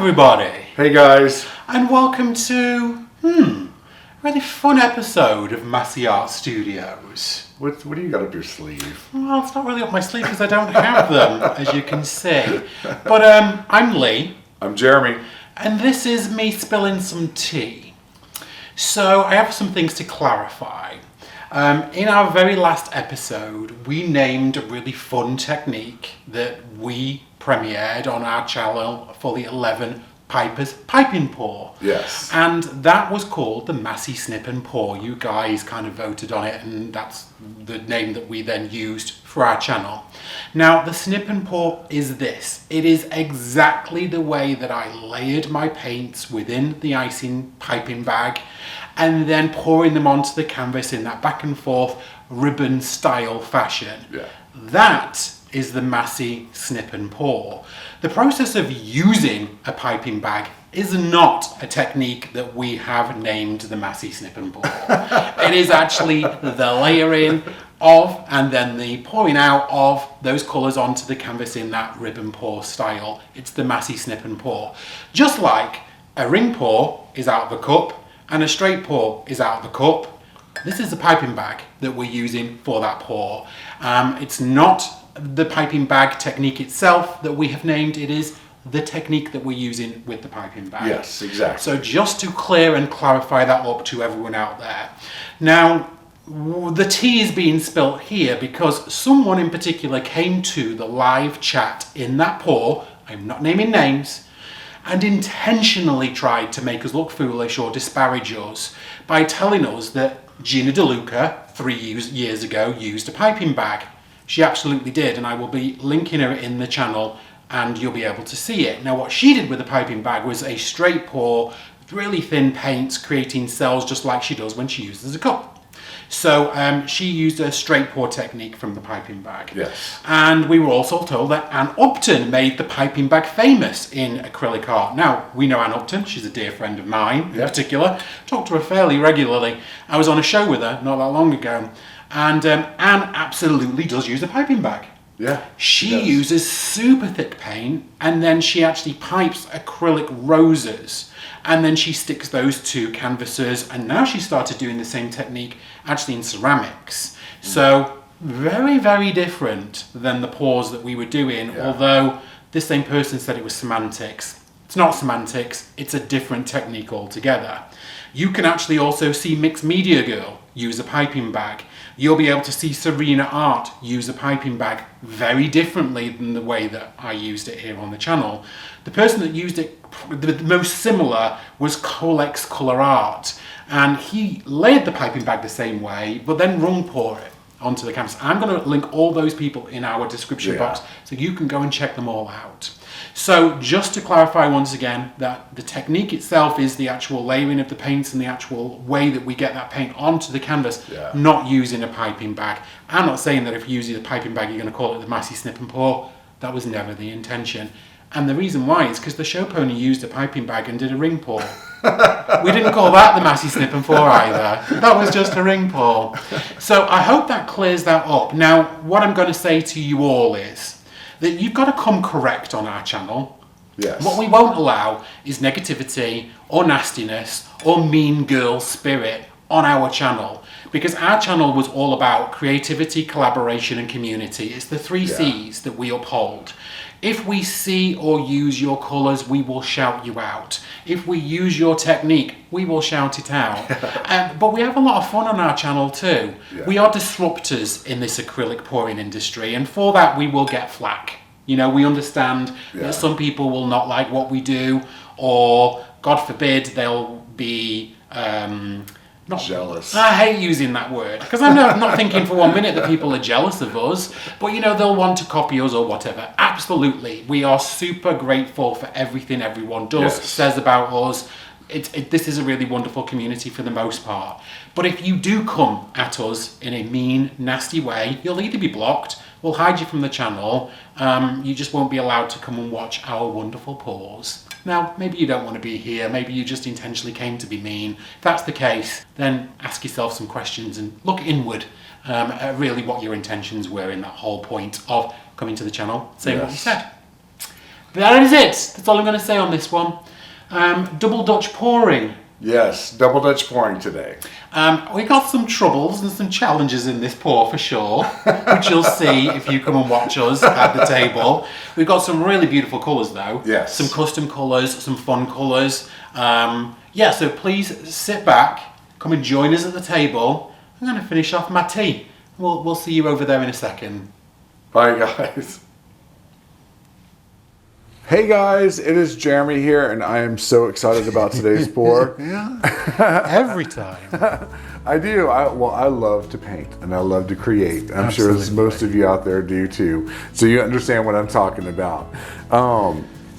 everybody, Hey guys. and welcome to a really fun episode of Masse Art Studios. What do you got up your sleeve? Well, it's not really up my sleeve because I don't have them, as you can see. But I'm Lee, I'm Jeremy. and this is me spilling some tea. So I have some things to clarify. In our very last episode, we named a really fun technique that we premiered on our channel for the 11 Pipers Piping Pour. Yes. And that was called the Masse Snip and Pour. You guys kind of voted on it, and that's the name that we then used for our channel. Now, the snip and pour is this. It is exactly the way that I layered my paints within the icing piping bag and then pouring them onto the canvas in that back and forth ribbon style fashion. Yeah. That is the Masse Snip and Pour. The process of using a piping bag is not a technique that we have named the Masse Snip and Pour. It is actually the layering of and then the pouring out of those colours onto the canvas in that ribbon pour style. It's the Masse Snip and Pour. Just like a ring pour is out of a cup and a straight pour is out of a cup, this is the piping bag that we're using for that pour. It's not the piping bag technique itself that we have named, it is the technique that we're using with the piping bag. Yes, exactly. So just to clear and clarify that up to everyone out there. Now, the tea is being spilt here because someone in particular came to the live chat in that pour, I'm not naming names, and intentionally tried to make us look foolish or disparage us by telling us that Gina DeLuca 3 years ago used a piping bag. She absolutely did, and I will be linking her in the channel and you'll be able to see it. Now, what she did with the piping bag was a straight pour, really thin paints, creating cells just like she does when she uses a cup. So she used a straight pour technique from the piping bag. Yes. And we were also told that Anne Upton made the piping bag famous in acrylic art. Now, we know Anne Upton, she's a dear friend of mine in particular. Talk to her fairly regularly. I was on a show with her not that long ago. And Anne absolutely does use a piping bag. Yeah. She uses super thick paint and then she actually pipes acrylic roses and then she sticks those to canvases, and now she started doing the same technique actually in ceramics. So very, very different than the pours that we were doing, although this same person said it was semantics. It's not semantics, it's a different technique altogether. You can actually also see Mixed Media Girl use a piping bag. You'll be able to see Serena Art use a piping bag very differently than the way that I used it here on the channel. The person that used it the most similar was Colex Colour Art, and he layered the piping bag the same way, but then rung pour it onto the canvas. I'm going to link all those people in our description box so you can go and check them all out. So just to clarify once again that the technique itself is the actual layering of the paints and the actual way that we get that paint onto the canvas, not using a piping bag. I'm not saying that if you use a piping bag you're going to call it the Masse Snip and Pour. That was never the intention. And the reason why is because the show pony used a piping bag and did a ring pour. We didn't call that the Masse Snip and Pour either. That was just a ring pour. So I hope that clears that up. Now, what I'm going to say to you all is that you've got to come correct on our channel. Yes. What we won't allow is negativity or nastiness or mean girl spirit on our channel, because our channel was all about creativity, collaboration and community. It's the 3 C's that we uphold. If we see or use your colours, we will shout you out. If we use your technique, we will shout it out. But we have a lot of fun on our channel too. We are disruptors in this acrylic pouring industry, and for that we will get flack. You know, we understand that some people will not like what we do, or God forbid they'll be not jealous. I hate using that word because I'm not thinking for 1 minute that people are jealous of us, but you know, they'll want to copy us or whatever. Absolutely, we are super grateful for everything everyone does, says about us. This is a really wonderful community for the most part. But if you do come at us in a mean, nasty way, you'll either be blocked, we'll hide you from the channel, you just won't be allowed to come and watch our wonderful pours. Now, maybe you don't want to be here, maybe you just intentionally came to be mean. If that's the case, then ask yourself some questions and look inward at really what your intentions were in that whole point of coming to the channel, saying what you said. that is it. That's all I'm going to say on this one. Double Dutch pouring. Yes, double Dutch pouring today. We got some troubles and some challenges in this pour for sure, which you'll see if you come and watch us at the table. We've got some really beautiful colours though. Yes. Some custom colours, some fun colours. Yeah, so please sit back, come and join us at the table. I'm going to finish off my tea. We'll see you over there in a second. Bye, guys. Hey guys, it is Jeremy here, and I am so excited about today's pour. Yeah, every time. I do. I love to paint, and I love to create. I'm sure most of you out there do too. So you understand what I'm talking about.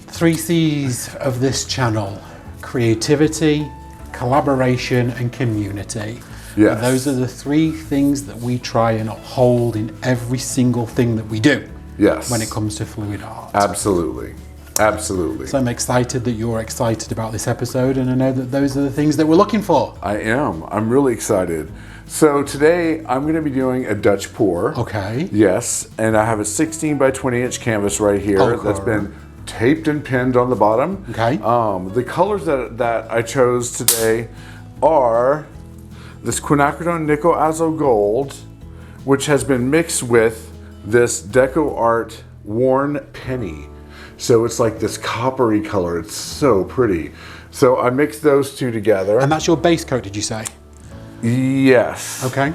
3 C's of this channel: creativity, collaboration, and community. Yes. And those are the 3 things that we try and uphold in every single thing that we do. Yes. When it comes to fluid art. Absolutely. Absolutely. So I'm excited that you're excited about this episode, and I know that those are the things that we're looking for. I am. I'm really excited. So today I'm going to be doing a Dutch pour. Okay. Yes, and I have a 16 by 20 inch canvas right here that's been taped and pinned on the bottom. Okay. The colors that I chose today are this quinacridone nickel azo gold, which has been mixed with this Deco Art worn penny. So it's like this coppery color. It's so pretty. So I mixed those 2 together. And that's your base coat, did you say? Yes. Okay.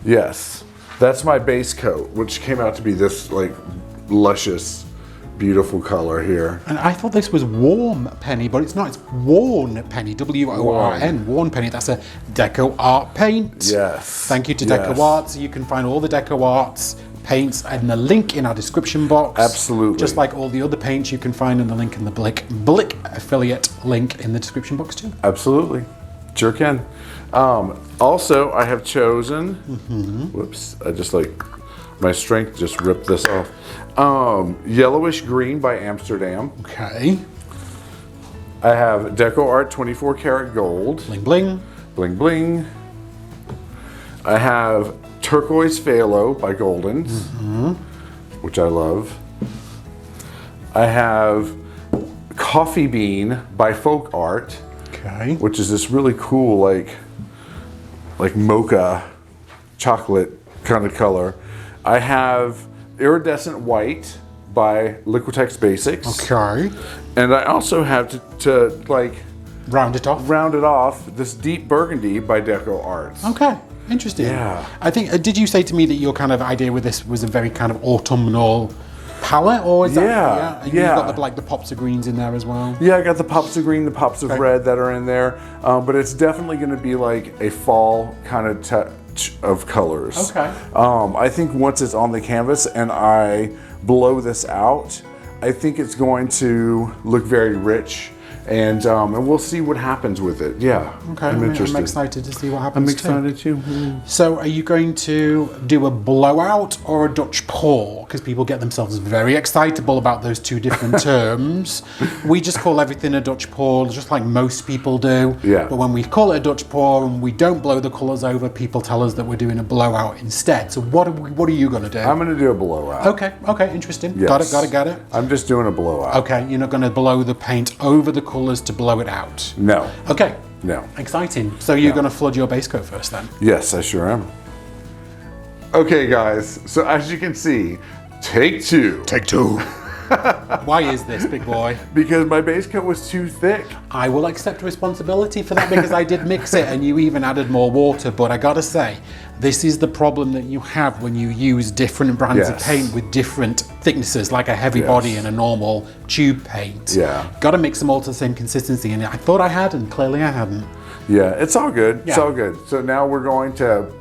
Yes. That's my base coat, which came out to be this like luscious, beautiful color here. And I thought this was warm penny, but it's not. It's worn penny. W-O-R-N. Worn penny. That's a Deco Art paint. Yes. Thank you to Deco Arts. You can find all the Deco Arts paints and the link in our description box. Absolutely. Just like all the other paints you can find in the link in the Blick affiliate link in the description box too. Absolutely. Sure can. Also, I have chosen, whoops, I just like, my strength just ripped this off. Yellowish Green by Amsterdam. Okay. I have Deco Art 24 karat gold. Bling bling. Bling bling. I have Turquoise Phthalo by Goldens, which I love. I have Coffee Bean by Folk Art, Okay. which is this really cool like mocha chocolate kind of color. I have Iridescent White by Liquitex Basics. Okay. And I also have to like Round it off. round it off, this Deep Burgundy by Deco Arts. Okay. Interesting. Yeah. I think, did you say to me that your kind of idea with this was a very kind of autumnal palette, or is that? Yeah. You've got the pops of greens in there as well. Yeah, I got the pops of green, the pops of red that are in there, but it's definitely going to be like a fall kind of touch of colors. Okay. I think once it's on the canvas and I blow this out, I think it's going to look very rich, and we'll see what happens with it. Yeah. Okay. I'm interested. I'm excited to see what happens. I'm excited too. So, are you going to do a blowout or a Dutch pour? Because people get themselves very excitable about those 2 different terms. We just call everything a Dutch pour, just like most people do. Yeah. But when we call it a Dutch pour and we don't blow the colours over, people tell us that we're doing a blowout instead. So, what are you going to do? I'm going to do a blowout. Okay, interesting. Yes. Got it. I'm just doing a blowout. Okay, you're not going to blow the paint over the colours to blow it out. No. Okay. No. Exciting. So you're going to flood your base coat first then? Yes, I sure am. Okay, guys. So as you can see, take 2. Take 2. Why is this, big boy? Because my base coat was too thick. I will accept responsibility for that because I did mix it and you even added more water. But I gotta say, this is the problem that you have when you use different brands of paint with different thicknesses, like a heavy body and a normal tube paint. Yeah. Gotta mix them all to the same consistency, and I thought I had, and clearly I hadn't. Yeah, it's all good. It's Yeah. all good. So now we're going to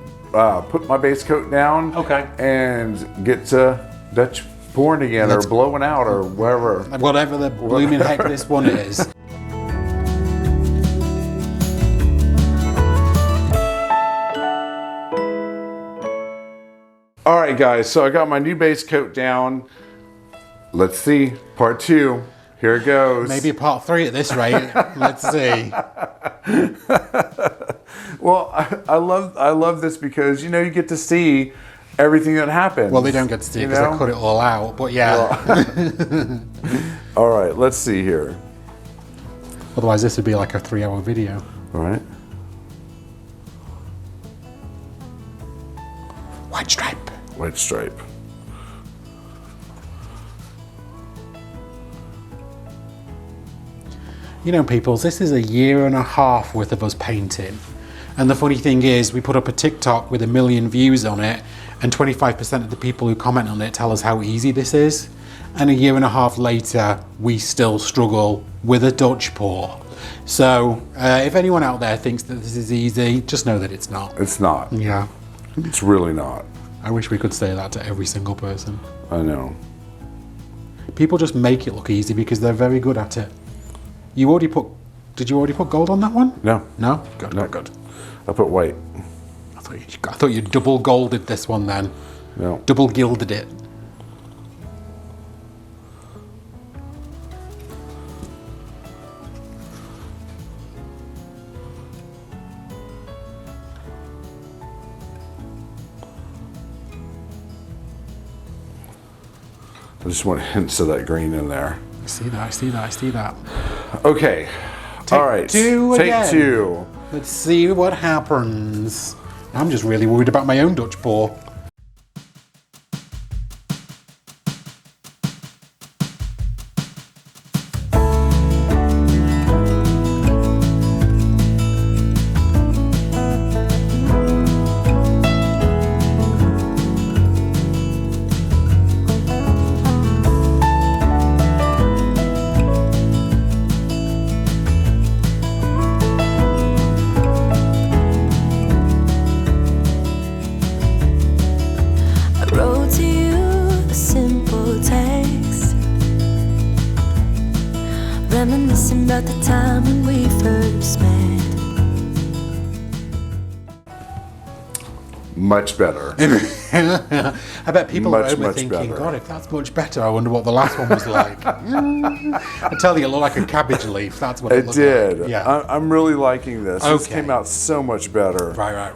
put my base coat down. Okay. And get to Dutch pouring again, or blowing out, or whatever. Whatever the blooming heck this one is. All right, guys, so I got my new base coat down. Let's see, part 2. Here it goes. Maybe a part 3 at this rate. Let's see. Well, I love this because, you get to see everything that happens. Well, they don't get to see it because I cut it all out, but yeah. Well, All right, let's see here. Otherwise, this would be like a 3-hour video. All right. White stripe. White stripe. You know, peoples, this is a 1.5 years worth of us painting. And the funny thing is, we put up a TikTok with 1 million views on it, and 25% of the people who comment on it tell us how easy this is. And a 1.5 years later, we still struggle with a Dutch pour. So, if anyone out there thinks that this is easy, just know that it's not. It's not. Yeah. It's really not. I wish we could say that to every single person. I know. People just make it look easy because they're very good at it. Did you already put gold on that one? No. No? Good, No. good. I put white. I thought you double golded this one then. No. Double gilded it. I just want hints of that green in there. I see that. Okay. All right. Two Take again. 2. Let's see what happens. I'm just really worried about my own Dutch pour. Reminiscing about the time when we first met. Much better. I bet people are Much overthinking, better. God, if that's much better, I wonder what the last one was like. I tell you, it looked like a cabbage leaf. That's what it It looked did. like. Yeah. I'm really liking this. This Okay. came out so much better. Right.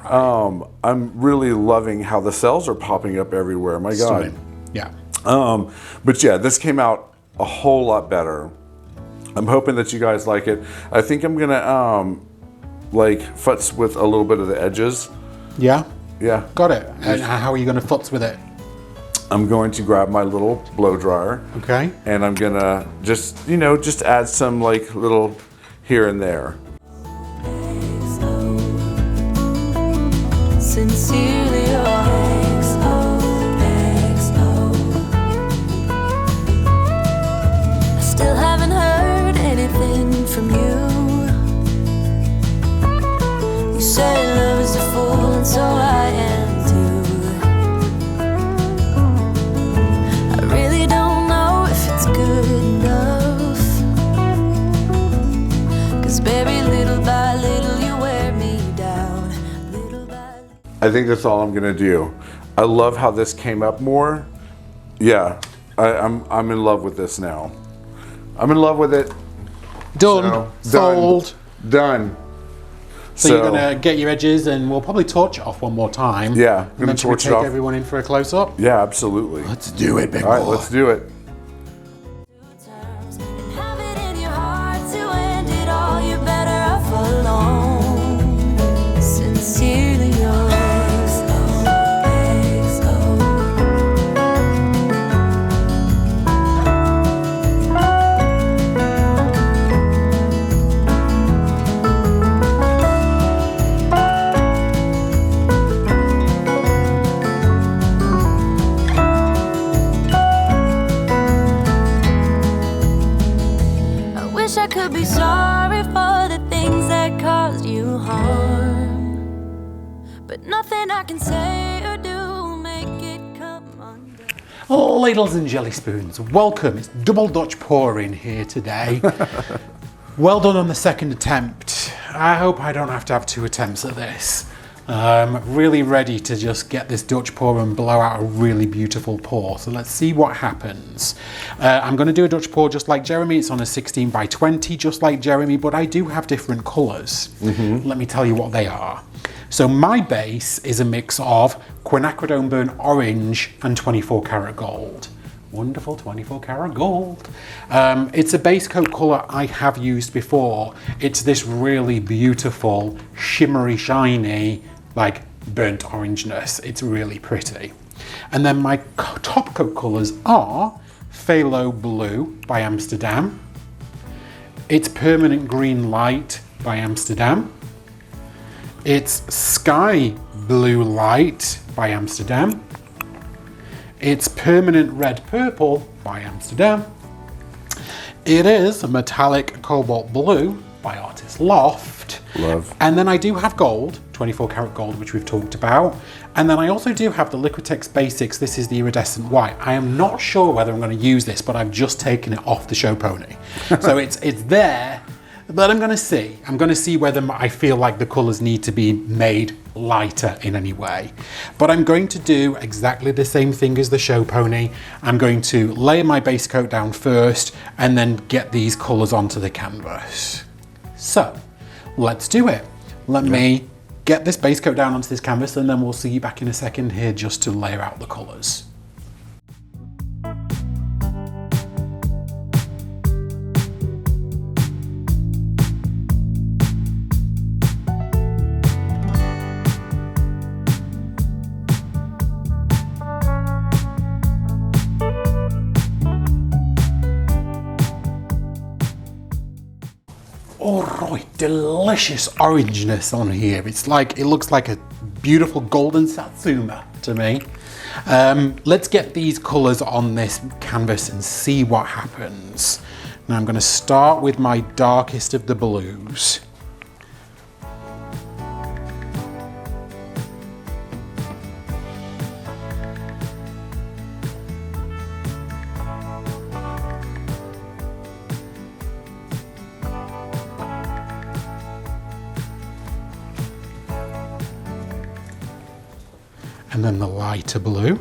I'm really loving how the cells are popping up everywhere. My God. Stunning. Yeah. But yeah, this came out a whole lot better. I'm hoping that you guys like it. I think I'm gonna like futz with a little bit of the edges. Yeah? Yeah. Got it. And how are you going to futz with it? I'm going to grab my little blow dryer. Okay. And I'm gonna just add some like little here and there. Sincerely yours, XOXO. I still haven't heard anything from you. You say love is a fool, and so I am too. I really don't know if it's good enough. 'Cause baby, little by little you wear me down. Little by little. I think that's all I'm gonna do. I love how this came up more. Yeah, I'm in love with this now. I'm in love with it. Done. So, Sold. Done. So you're going to get your edges and we'll probably torch it off one more time. Yeah, And gonna then should we torch it take off. everyone in for a close-up? Yeah, absolutely. Let's do it, big All right, boy. let's do it. Terms and have it in your heart to end it all. You're better off alone. Sincerely yours. I wish I could be sorry for the things that caused you harm, but nothing I can say or do will make it come undone. Oh, ladles and jelly spoons, welcome. It's double Dutch pouring here today. Well done on the second attempt. I hope I don't have to have 2 attempts at this. Really ready to just get this Dutch pour and blow out a really beautiful pour. So let's see what happens. I'm going to do a Dutch pour just like Jeremy. It's on a 16 by 20, just like Jeremy, but I do have different colours. Let me tell you what they are. So my base is a mix of quinacridone burnt orange and 24 karat gold. wonderful 24 karat gold. It's a base coat colour I have used before. It's this really beautiful, shimmery, shiny, like burnt orangeness. It's really pretty. And then my top coat colours are Phthalo Blue by Amsterdam. It's Permanent Green Light by Amsterdam. It's Sky Blue Light by Amsterdam. It's Permanent Red Purple by Amsterdam. It is Metallic Cobalt Blue by Artist Loft. Love. And then I do have gold, 24 karat gold, which we've talked about. And then I also do have the Liquitex Basics. This is the iridescent white. I am not sure whether I'm going to use this, but I've just taken it off the show pony. So it's there, but I'm going to see. I'm going to see whether I feel like the colours need to be made lighter in any way. But I'm going to do exactly the same thing as the show pony. I'm going to layer my base coat down first and then get these colours onto the canvas. So let's do it. Let me get this base coat down onto this canvas and then we'll see you back in a second here just to layer out the colours. Alright, delicious orangeness on here. It's like, it looks like a beautiful golden satsuma to me. Let's get these colours on this canvas and see what happens. Now I'm going to start with my darkest of the blues. And then the lighter blue.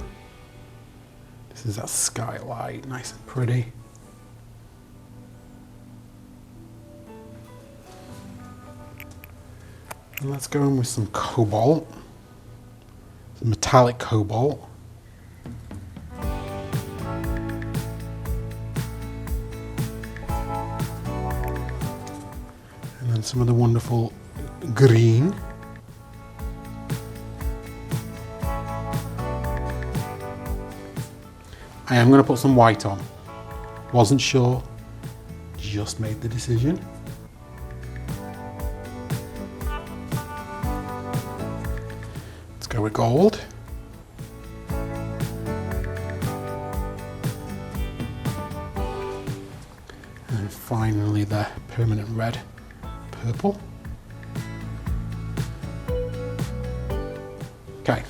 This is that skylight, nice and pretty. And let's go in with some cobalt, some metallic cobalt. And then some of the wonderful green. I am going to put some white on. Wasn't sure, just made the decision. Let's go with gold. And finally the permanent red purple. Okay.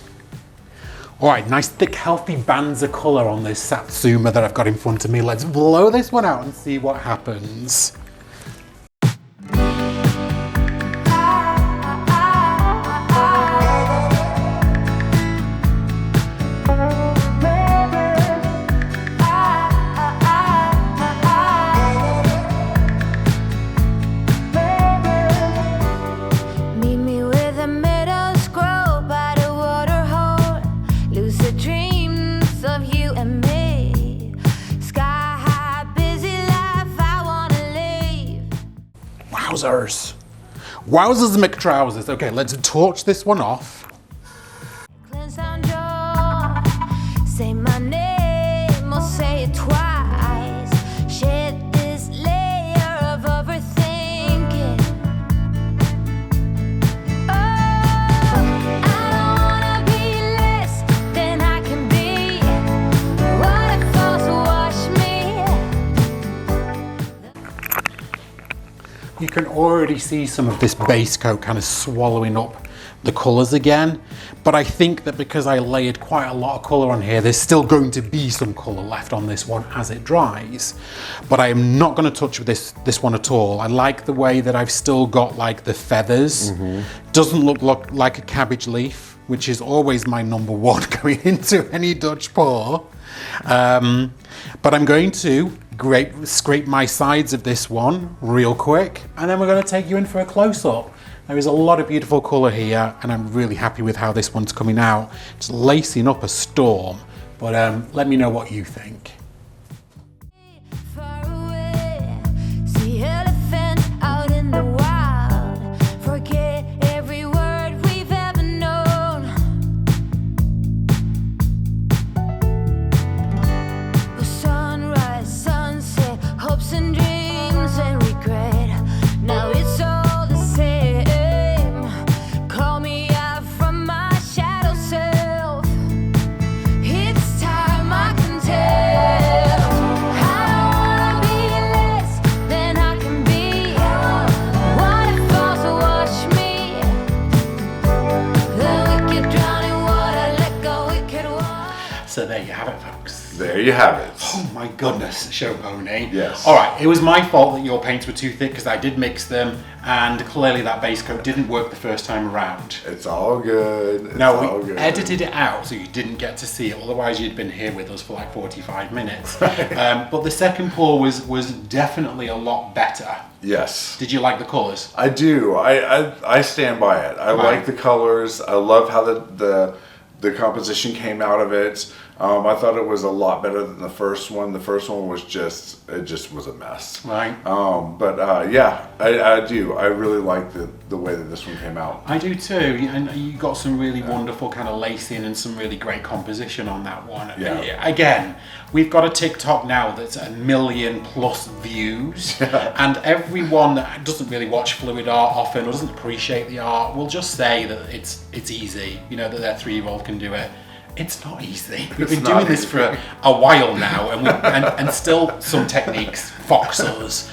All right, nice thick healthy bands of colour on this satsuma that I've got in front of me. Let's blow this one out and see what happens. Meet me with a middle scroll by the waterhole. Lucid dreams of you and me. Sky high, busy life I wanna live. Wowzers. Wowzers McTrousers. Okay, let's torch this one off. Cleanse down your, say my name or say it twice. Shed this layer of overthinking. Oh, I don't wanna be less than I can be. Waterfalls wash me. You can already see some of this base coat kind of swallowing up the colours again, but I think that because I layered quite a lot of colour on here, there's still going to be some colour left on this one as it dries. But I am not going to touch with this one at all. I like the way that I've still got like the feathers. Doesn't look like a cabbage leaf, which is always my number one going into any Dutch pour. But I'm going to scrape my sides of this one real quick, and then we're going to take you in for a close-up. There is a lot of beautiful colour here, and I'm really happy with how this one's coming out. It's lacing up a storm, but let me know what you think. So there you have it, folks. There you have it. Oh my goodness, show pony. Yes. All right, it was my fault that your paints were too thick because I did mix them, and clearly that base coat didn't work the first time around. It's all good. It's No, all we good. edited it out so you didn't get to see it. Otherwise, you'd been here with us for like 45 minutes. But the second pour was definitely a lot better. Yes. Did you like the colours? I do. I stand by it. I like the colors. I love how the composition came out of it. I thought it was a lot better than the first one. The first one was just was a mess. Right. Yeah, I do. I really like the way that this one came out. I do too, and you got some really wonderful kind of lacing and some really great composition on that one. Yeah. Again, we've got a TikTok now that's 1 million plus views, and everyone that doesn't really watch fluid art often or doesn't appreciate the art will just say that it's easy, you know, that their 3-year-old can do it. It's not easy. We've been doing this for a while now, and still some techniques fox us.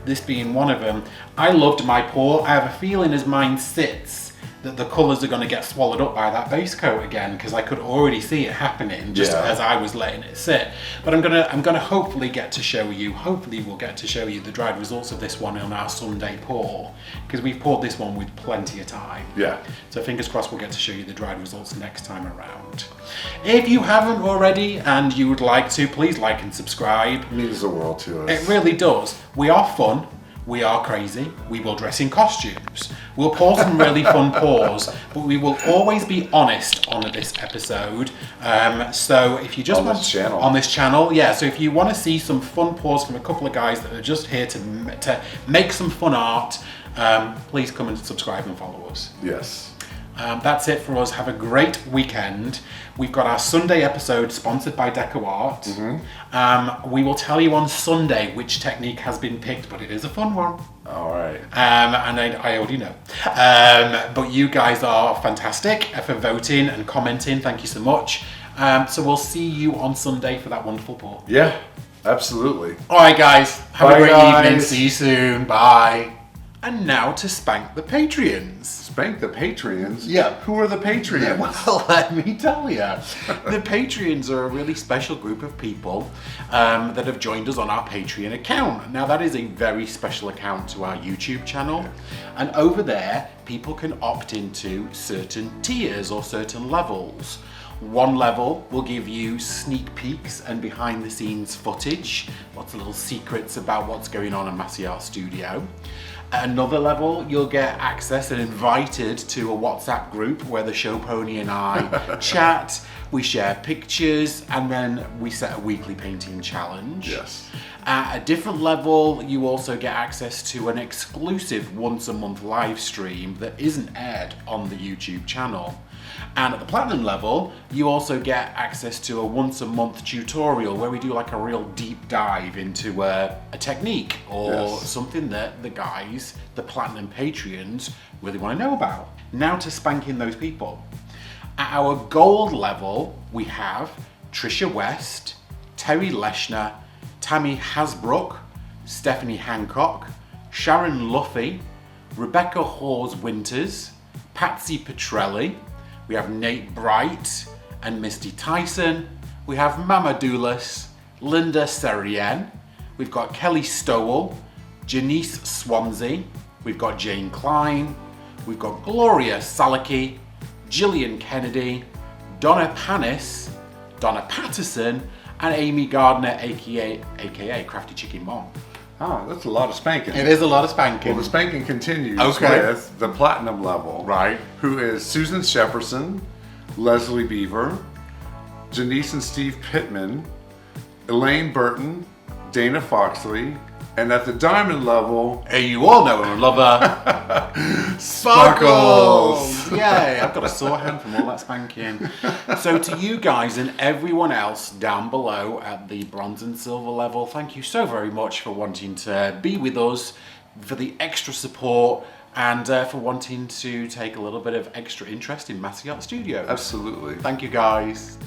This being one of them. I loved my pour. I have a feeling as mine sits that the colours are going to get swallowed up by that base coat again, because I could already see it happening just as I was letting it sit. But I'm gonna hopefully get to show you. Hopefully we'll get to show you the dried results of this one on our Sunday pour, because we've poured this one with plenty of time. Yeah. So fingers crossed we'll get to show you the dried results next time around. If you haven't already and you would like to, please like and subscribe. It means the world to us. It really does. We are fun. We are crazy. We will dress in costumes. We'll pour some really fun pours, but we will always be honest on this episode. So if you just want on this channel, yeah. So if you want to see some fun pours from a couple of guys that are just here to make some fun art, please come and subscribe and follow us. Yes. That's it for us. Have a great weekend. We've got our Sunday episode sponsored by Deco Art. Mm-hmm. We will tell you on Sunday which technique has been picked, but it is a fun one. All right. And I already know. But you guys are fantastic for voting and commenting. Thank you so much. So we'll see you on Sunday for that wonderful pour. Yeah, absolutely. All right, guys. Have a great evening. See you soon. Bye. And now to spank the Patreons. Spank the Patreons? Yeah. Who are the Patreons? Well, let me tell you. The Patreons are a really special group of people that have joined us on our Patreon account. Now, that is a very special account to our YouTube channel. And over there, people can opt into certain tiers or certain levels. One level will give you sneak peeks and behind the scenes footage, lots of little secrets about what's going on in Masse Studio. At another level, you'll get access and invited to a WhatsApp group where the show pony and I chat, we share pictures, and then we set a weekly painting challenge. Yes. At a different level, you also get access to an exclusive once-a-month live stream that isn't aired on the YouTube channel. And at the platinum level, you also get access to a once-a-month tutorial where we do like a real deep dive into a technique or something that the guys, the platinum Patreons, really want to know about. Now to spanking those people. At our gold level, we have Trisha West, Terry Leshner, Tammy Hasbrook, Stephanie Hancock, Sharon Luffy, Rebecca Hawes Winters, Patsy Petrelli. We have Nate Bright and Misty Tyson. We have Mama Doulis, Linda Serien. We've got Kelly Stowell, Janice Swansea. We've got Jane Klein. We've got Gloria Salaki, Gillian Kennedy, Donna Panis, Donna Patterson, and Amy Gardner, aka Crafty Chicken Mom. Oh, that's a lot of spanking. It is a lot of spanking. Well, the spanking continues with the platinum level. Right. Who is Susan Shepperson, Leslie Beaver, Janice and Steve Pittman, Elaine Burton, Dana Foxley, and at the diamond level, hey, you all know and love her, Sparkles! Yay, I've got a sore hand from all that spanking. So to you guys and everyone else down below at the bronze and silver level, thank you so very much for wanting to be with us, for the extra support, and for wanting to take a little bit of extra interest in Masse Studio. Absolutely. Thank you guys.